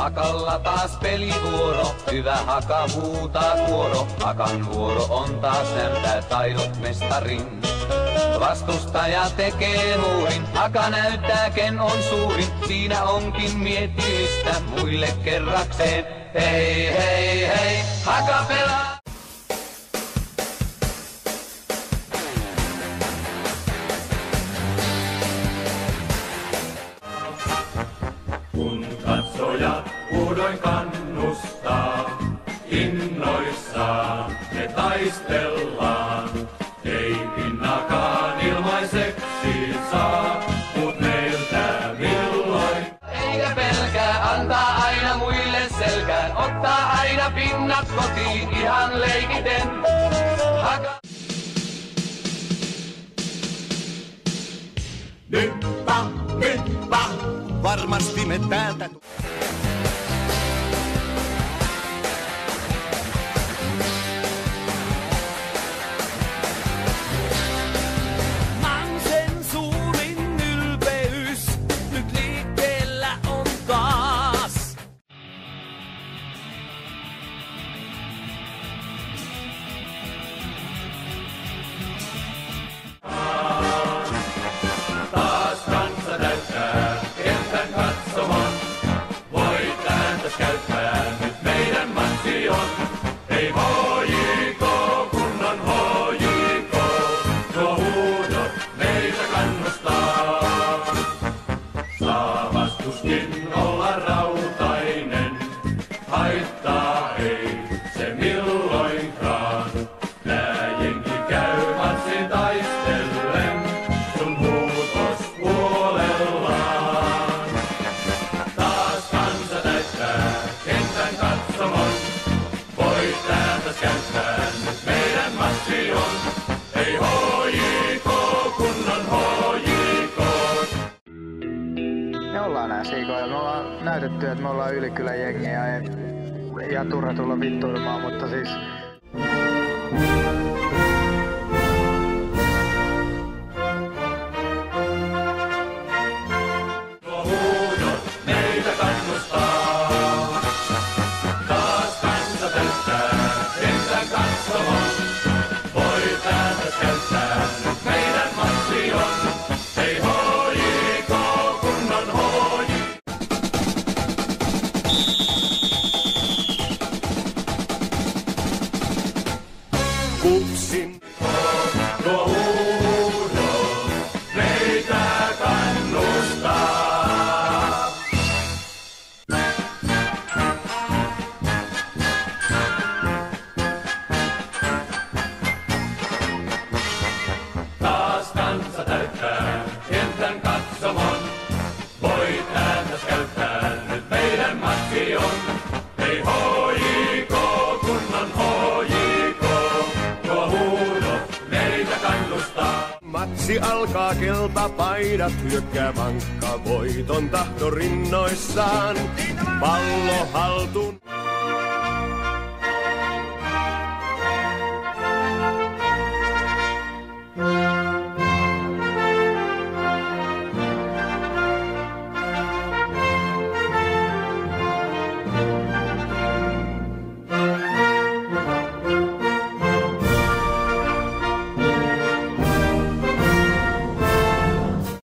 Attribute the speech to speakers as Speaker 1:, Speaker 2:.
Speaker 1: Hakalla taas pelivuoro, hyvä Haka huutaa kuoro. Hakan vuoro on taas näyttää taidot mestarin. Vastustaja tekee muurin, Haka näyttää ken on suurin. Siinä onkin miettimistä muille kerrakseen. Hei hei hei, Haka pelaa!
Speaker 2: Kun katsoja huudoin kannustaa, innoissaan me taistellaan. Ei pinnakaan ilmaiseksi saa, mut meiltä milloin.
Speaker 1: Eikä pelkää, antaa aina muille selkään, ottaa aina pinnat kotiin ihan leikiten. Haka...
Speaker 3: Nyppä, varmasti me täältä...
Speaker 4: Mansen suurin ylpeys nyt liikkeellä on taas.
Speaker 2: Taas kansa täyttää kentän katsomaan. Voit ääntäs käyttää, nyt meidän matsi on. Ei HJK, kunnon HJK, tuo huudot meitä kannustaa. Saa vastuskin olla rautainen, haittaa ei se milloinkaan. Tää jengi käy matsin taistellen, sun huutos puolellaan. Taas kansa täyttää kentän katsomon, voit täältäs käyttää, nyt meidän matsi on. Ei HJK, kunnon HJK.
Speaker 5: Me ollaan nää siikoja. Me ollaan näytetty, että me ollaan Ylikylän jengiä. Ja turha tulla vittuilemaan, mutta siis...
Speaker 2: Tuo huudot meitä kannustaa. Taas kansa täyttää kentän katsomon. Voit täältäs käyttää, nyt meidän matsi on. Ei HJK, kunnon HJK.
Speaker 3: Kupsin.
Speaker 2: Tuo huudot meitä kannustaa. Taas kansa täyttää kentän katsomon. Voit ääntäs käyttää, nyt meidän matsi on. Ei HJK, kunnon HJK, tuo huudot meitä kannustaa.
Speaker 3: Matsi alkaa, keltapaidat hyökkää vankka, voiton tahto rinnoissaan. Pallo haltuun.